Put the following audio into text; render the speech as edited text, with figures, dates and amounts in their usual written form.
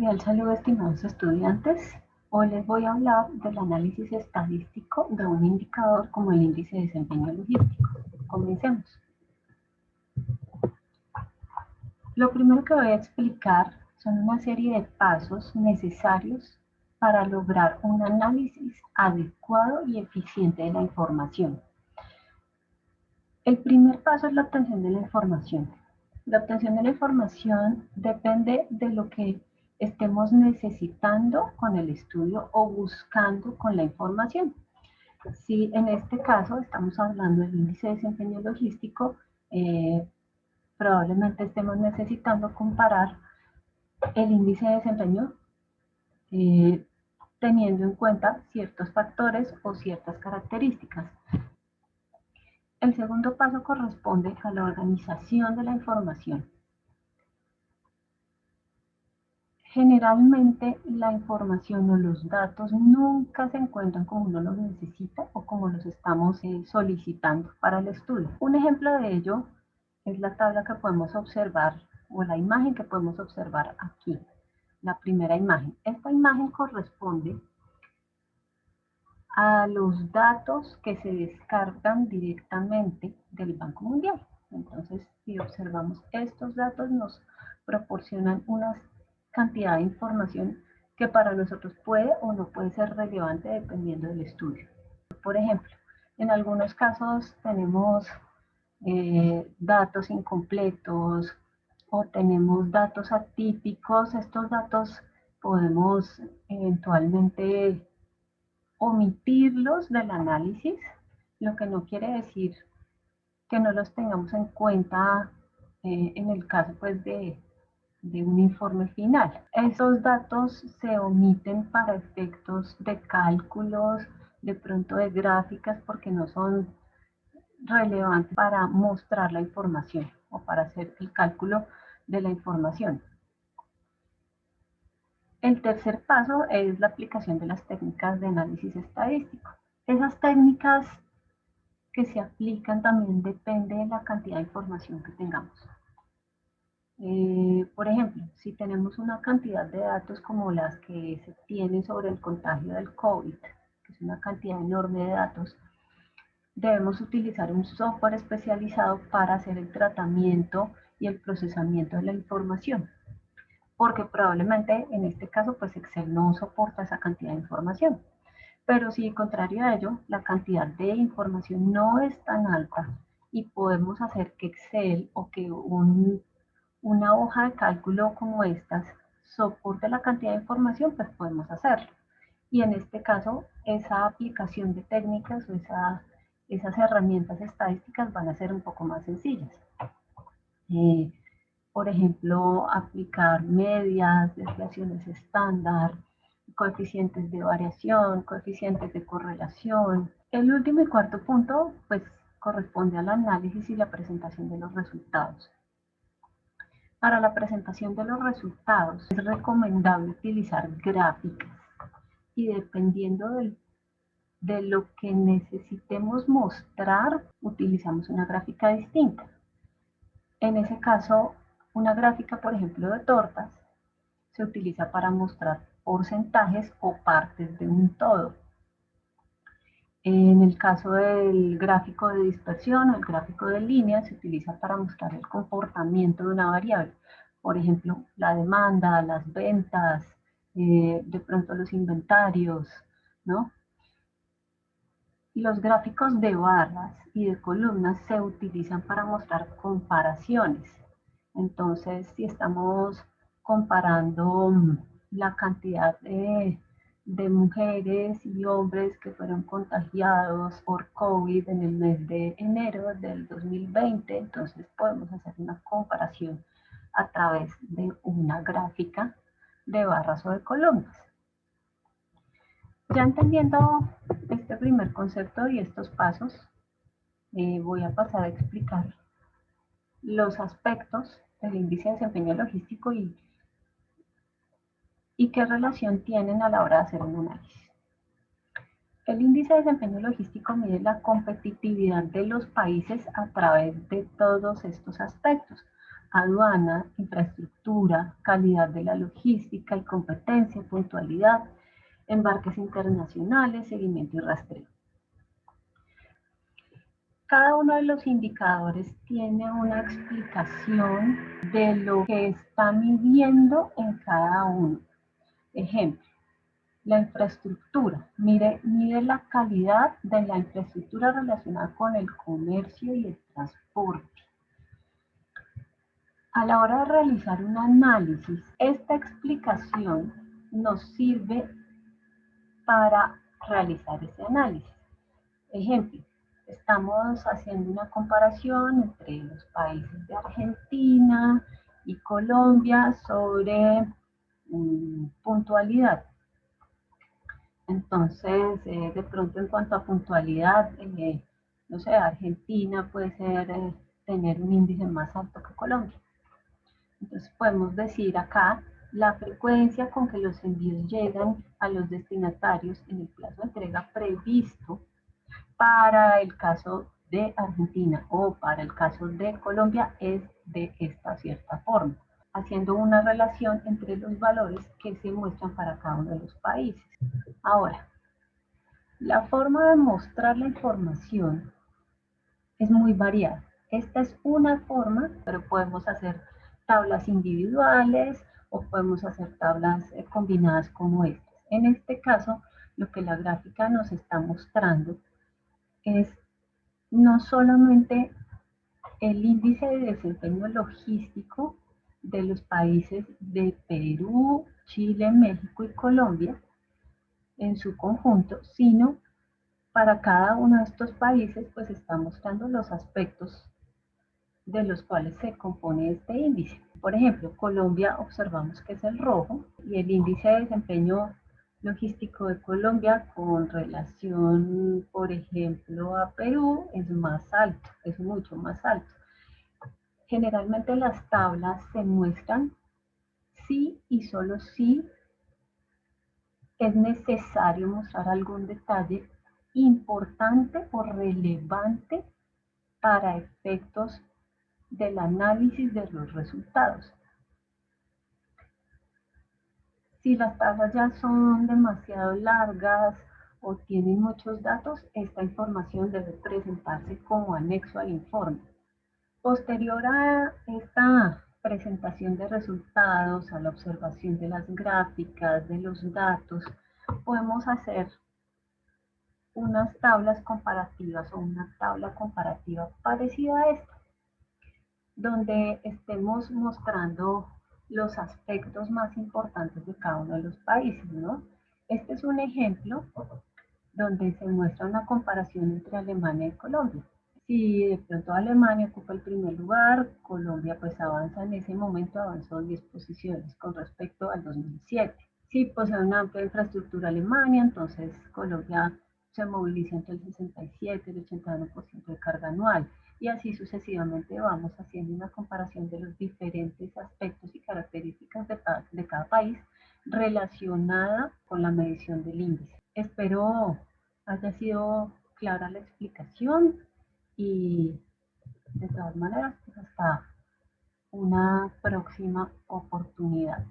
Cordial saludo, estimados estudiantes. Hoy les voy a hablar del análisis estadístico de un indicador como el índice de desempeño logístico. Comencemos. Lo primero que voy a explicar son una serie de pasos necesarios para lograr un análisis adecuado y eficiente de la información. El primer paso es la obtención de la información. La obtención de la información depende de lo que estemos necesitando con el estudio o buscando con la información. Si en este caso estamos hablando del índice de desempeño logístico, probablemente estemos necesitando comparar el índice de desempeño teniendo en cuenta ciertos factores o ciertas características. El segundo paso corresponde a la organización de la información. Generalmente la información o los datos nunca se encuentran como uno los necesita o como los estamos solicitando para el estudio. Un ejemplo de ello es la tabla que podemos observar o la imagen que podemos observar aquí. La primera imagen. Esta imagen corresponde a los datos que se descargan directamente del Banco Mundial. Entonces, si observamos estos datos, nos proporcionan una cantidad de información que para nosotros puede o no puede ser relevante dependiendo del estudio. Por ejemplo, en algunos casos tenemos datos incompletos o tenemos datos atípicos. Estos datos podemos eventualmente omitirlos del análisis, lo que no quiere decir que no los tengamos en cuenta en el caso pues, de un informe final. Esos datos se omiten para efectos de cálculos, de pronto de gráficas, porque no son relevantes para mostrar la información o para hacer el cálculo de la información. El tercer paso es la aplicación de las técnicas de análisis estadístico. Esas técnicas que se aplican también depende de la cantidad de información que tengamos. Por ejemplo, si tenemos una cantidad de datos como las que se tienen sobre el contagio del COVID, que es una cantidad enorme de datos, debemos utilizar un software especializado para hacer el tratamiento y el procesamiento de la información, porque probablemente en este caso pues Excel no soporta esa cantidad de información. Pero si contrario a ello, la cantidad de información no es tan alta y podemos hacer que Excel o que una hoja de cálculo como estas soporte la cantidad de información, pues podemos hacerlo. Y en este caso, esa aplicación de técnicas o esas herramientas estadísticas van a ser un poco más sencillas. Por ejemplo, aplicar medias, desviaciones estándar, coeficientes de variación, coeficientes de correlación. El último y cuarto punto, pues, corresponde al análisis y la presentación de los resultados. Para la presentación de los resultados es recomendable utilizar gráficas y dependiendo de lo que necesitemos mostrar, utilizamos una gráfica distinta. En ese caso, una gráfica, por ejemplo, de tortas, se utiliza para mostrar porcentajes o partes de un todo. En el caso del gráfico de dispersión o el gráfico de líneas, se utiliza para mostrar el comportamiento de una variable. Por ejemplo, la demanda, las ventas, de pronto los inventarios, ¿no? Los gráficos de barras y de columnas se utilizan para mostrar comparaciones. Entonces, si estamos comparando la cantidad de mujeres y hombres que fueron contagiados por COVID en el mes de enero del 2020, entonces podemos hacer una comparación a través de una gráfica de barras o de columnas. Ya entendiendo este primer concepto y estos pasos, voy a pasar a explicar los aspectos del índice de desempeño logístico y qué relación tienen a la hora de hacer un análisis. El índice de desempeño logístico mide la competitividad de los países a través de todos estos aspectos. aduana, infraestructura, calidad de la logística y competencia, puntualidad, embarques internacionales, seguimiento y rastreo. Cada uno de los indicadores tiene una explicación de lo que está midiendo en cada uno. Ejemplo, la infraestructura. Mide la calidad de la infraestructura relacionada con el comercio y el transporte. A la hora de realizar un análisis, esta explicación nos sirve para realizar ese análisis. Ejemplo, estamos haciendo una comparación entre los países de Argentina y Colombia sobre puntualidad. Entonces, de pronto en cuanto a puntualidad, no sé, Argentina puede tener un índice más alto que Colombia. Entonces podemos decir acá la frecuencia con que los envíos llegan a los destinatarios en el plazo de entrega previsto para el caso de Argentina o para el caso de Colombia es de esta cierta forma, haciendo una relación entre los valores que se muestran para cada uno de los países. Ahora, la forma de mostrar la información es muy variada. Esta es una forma, pero podemos hacer tablas individuales o podemos hacer tablas combinadas como estas. En este caso, lo que la gráfica nos está mostrando es no solamente el índice de desempeño logístico de los países de Perú, Chile, México y Colombia en su conjunto, sino para cada uno de estos países pues está mostrando los aspectos de los cuales se compone este índice. Por ejemplo, Colombia observamos que es el rojo y el índice de desempeño logístico de Colombia con relación, por ejemplo, a Perú es más alto, es mucho más alto. Generalmente las tablas se muestran si y solo si es necesario mostrar algún detalle importante o relevante para efectos del análisis de los resultados. Si las tablas ya son demasiado largas o tienen muchos datos, esta información debe presentarse como anexo al informe. Posterior a esta presentación de resultados, a la observación de las gráficas, de los datos, podemos hacer unas tablas comparativas o una tabla comparativa parecida a esta, donde estemos mostrando los aspectos más importantes de cada uno de los países, ¿no? Este es un ejemplo donde se muestra una comparación entre Alemania y Colombia. Si de pronto Alemania ocupa el primer lugar, Colombia pues avanza en ese momento, avanzó 10 posiciones con respecto al 2007. Si posee una amplia infraestructura Alemania, entonces Colombia se moviliza entre el 67 y el 81% de carga anual. Y así sucesivamente vamos haciendo una comparación de los diferentes aspectos y características de cada país relacionada con la medición del índice. Espero haya sido clara la explicación y de todas maneras, pues hasta una próxima oportunidad.